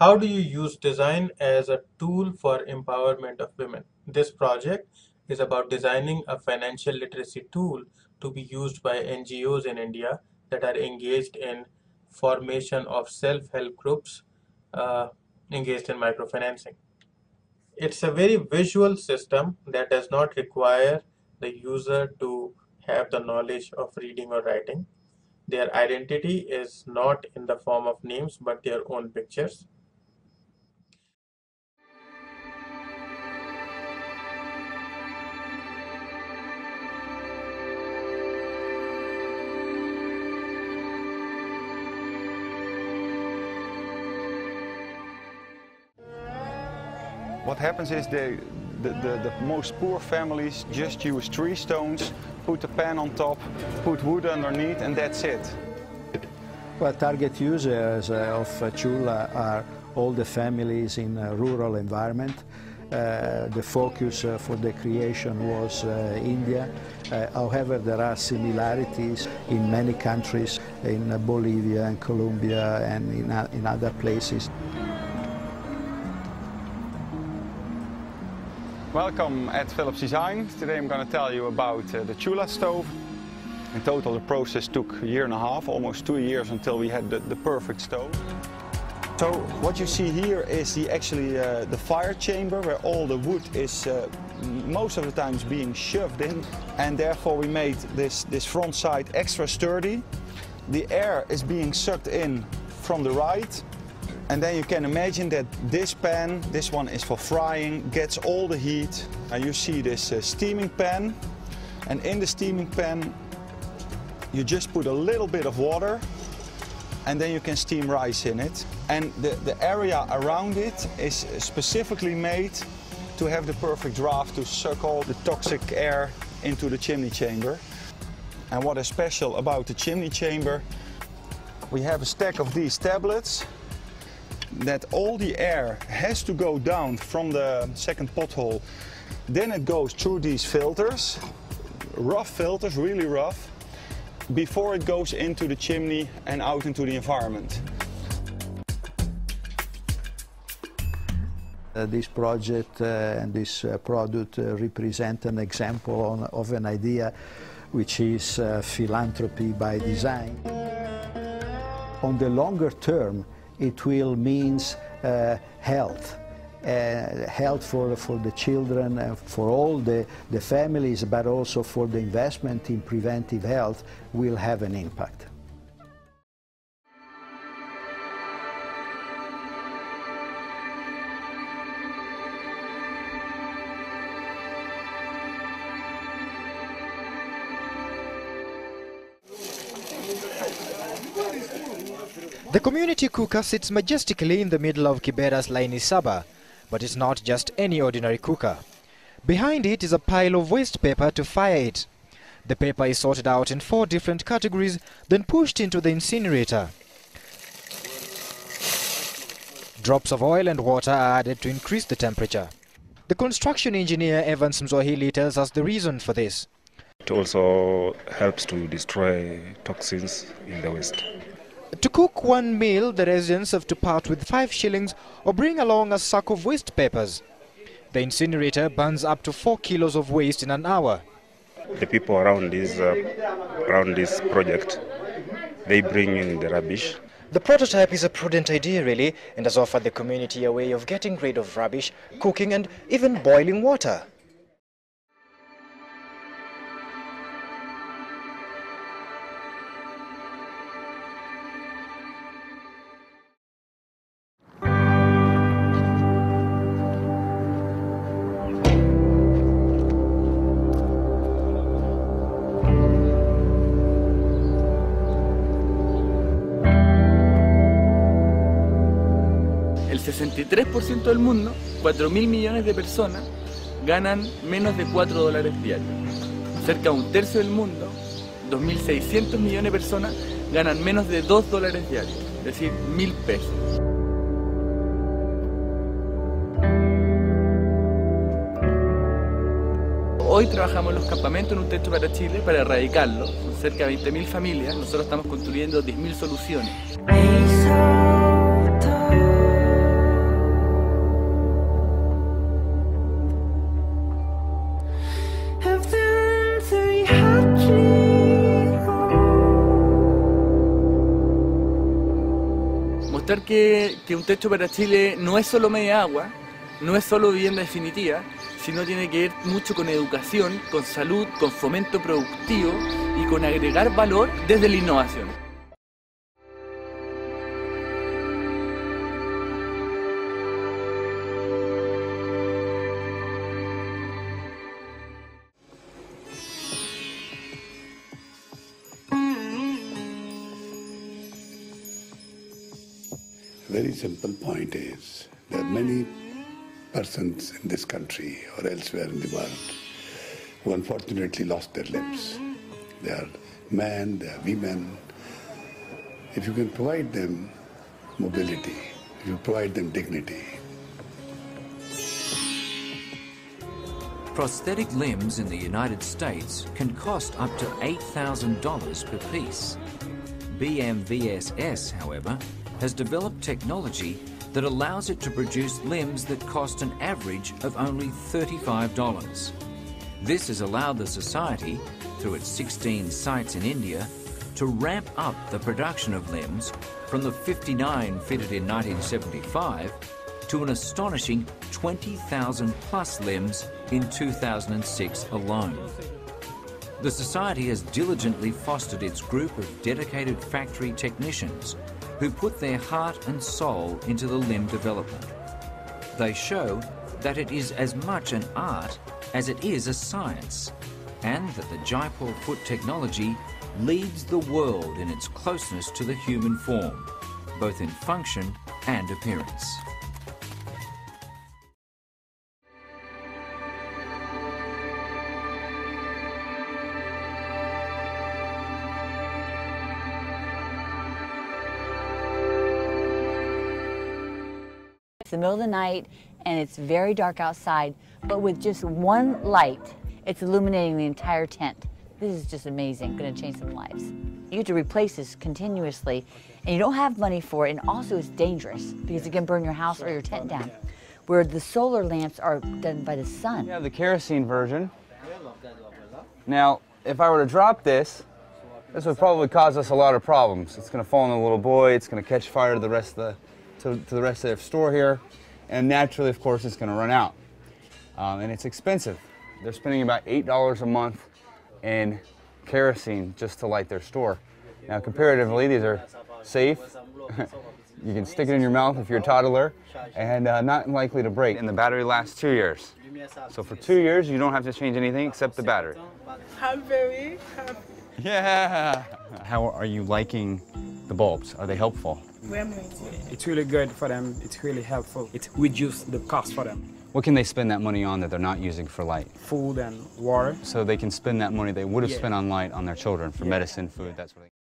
How do you use design as a tool for empowerment of women? This project is about designing a financial literacy tool to be used by NGOs in India that are engaged in formation of self-help groups uh, engaged in microfinancing. It's a very visual system that does not require the user to have the knowledge of reading or writing. Their identity is not in the form of names but their own pictures. What happens is the most poor families just use 3 stones, put a pan on top, put wood underneath, and that's it. Well, target users of Chula are all the families in a rural environment. The focus for the creation was India. However, there are similarities in many countries, in Bolivia and Colombia and in other places. Welcome at Philips Design. Today I'm going to tell you about the Chula stove. In total the process took a year and a half, almost 2 years until we had the perfect stove. So what you see here is actually the fire chamber where all the wood is most of the times being shoved in, and therefore we made this front side extra sturdy. The air is being sucked in from the right. And then you can imagine that this pan, this one is for frying, gets all the heat. And you see this steaming pan. And in the steaming pan, you just put a little bit of water and then you can steam rice in it. And the area around it is specifically made to have the perfect draft to suck all the toxic air into the chimney chamber. And what is special about the chimney chamber, we have a stack of these tablets that all the air has to go down from the second pothole. Then it goes through these filters, rough filters, really rough, before it goes into the chimney and out into the environment. This project and this product represent an example of an idea which is philanthropy by design. On the longer term, it will mean health. Health for the children, for all the families, but also for the investment in preventive health will have an impact. The community cooker sits majestically in the middle of Kibera's Laini Saba, but it's not just any ordinary cooker. Behind it is a pile of waste paper to fire it. The paper is sorted out in 4 different categories, then pushed into the incinerator. Drops of oil and water are added to increase the temperature. The construction engineer Evans Mzohili tells us the reason for this. It also helps to destroy toxins in the waste. To cook 1 meal, the residents have to part with 5 shillings or bring along a sack of waste papers. The incinerator burns up to 4 kilos of waste in an hour. The people around this project, they bring in the rubbish. The prototype is a prudent idea really, and has offered the community a way of getting rid of rubbish, cooking and even boiling water. El 63% del mundo, 4.000 millones de personas, ganan menos de $4 diarios. Cerca de 1/3 del mundo, 2.600 millones de personas, ganan menos de $2 diarios, es decir, 1.000 pesos. Hoy trabajamos en los campamentos en un techo para Chile para erradicarlo. Son cerca de 20.000 familias. Nosotros estamos construyendo 10.000 soluciones. recordar que un techo para Chile no es solo media agua, no es solo vivienda definitiva, sino tiene que ver mucho con educación, con salud, con fomento productivo y con agregar valor desde la innovación. Very simple point is there are many persons in this country or elsewhere in the world who unfortunately lost their limbs. They are men, they are women. If you can provide them mobility, if you provide them dignity. Prosthetic limbs in the United States can cost up to $8,000 per piece. BMVSS, however, has developed technology that allows it to produce limbs that cost an average of only $35. This has allowed the Society, through its 16 sites in India, to ramp up the production of limbs from the 59 fitted in 1975 to an astonishing 20,000 plus limbs in 2006 alone. The Society has diligently fostered its group of dedicated factory technicians who put their heart and soul into the limb development. They show that it is as much an art as it is a science, and that the Jaipur foot technology leads the world in its closeness to the human form, both in function and appearance. It's the middle of the night and it's very dark outside, but with just one light, it's illuminating the entire tent. This is just amazing, going to change some lives. You have to replace this continuously, and you don't have money for it, and also it's dangerous because it can burn your house or your tent down, where the solar lamps are done by the sun. You have the kerosene version. Now, if I were to drop this, this would probably cause us a lot of problems. It's going to fall on the little boy, it's going to catch fire to the rest of their store here, and naturally, of course, it's going to run out. And it's expensive. They're spending about $8 a month in kerosene just to light their store. Now, comparatively, these are safe. You can stick it in your mouth if you're a toddler, and not likely to break. And the battery lasts 2 years. So for 2 years, you don't have to change anything except the battery. I'm very happy. Yeah! How are you liking the bulbs? Are they helpful? It's really good for them. It's really helpful. It reduces the cost for them. What can they spend that money on that they're not using for light? Food and water. So they can spend that money they would have spent on light on their children for medicine, food, that sort of thing.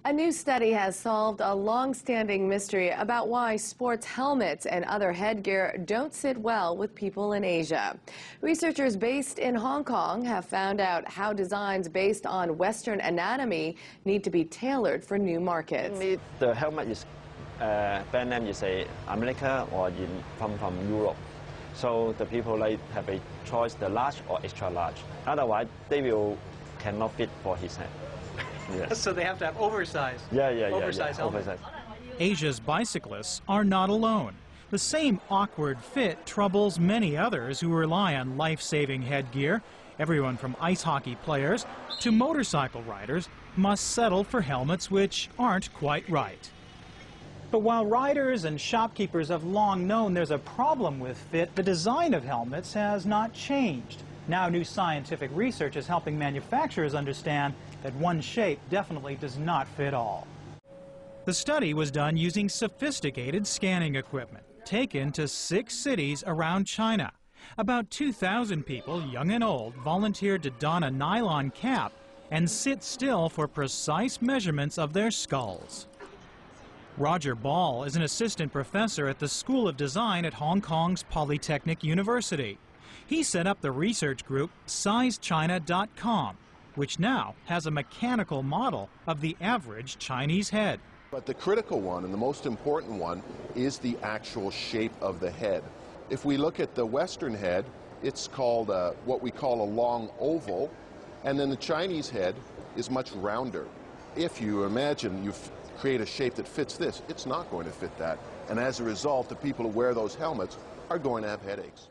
A new study has solved a long-standing mystery about why sports helmets and other headgear don't sit well with people in Asia. Researchers based in Hong Kong have found out how designs based on Western anatomy need to be tailored for new markets. The helmet is brand name is America or from Europe. So the people have a choice, the large or extra large. Otherwise, they cannot fit for his head. Yes. So they have to have oversized. Oversized helmets. Asia's bicyclists are not alone. The same awkward fit troubles many others who rely on life-saving headgear. Everyone from ice hockey players to motorcycle riders must settle for helmets which aren't quite right. But while riders and shopkeepers have long known there's a problem with fit, the design of helmets has not changed. Now new scientific research is helping manufacturers understand that one shape definitely does not fit all. The study was done using sophisticated scanning equipment, taken to 6 cities around China. About 2,000 people, young and old, volunteered to don a nylon cap and sit still for precise measurements of their skulls. Roger Ball is an assistant professor at the School of Design at Hong Kong's Polytechnic University. He set up the research group SizeChina.com, which now has a mechanical model of the average Chinese head. But the critical one and the most important one is the actual shape of the head. If we look at the Western head, it's called what we call a long oval, and then the Chinese head is much rounder. If you imagine you create a shape that fits this, it's not going to fit that. And as a result, the people who wear those helmets are going to have headaches.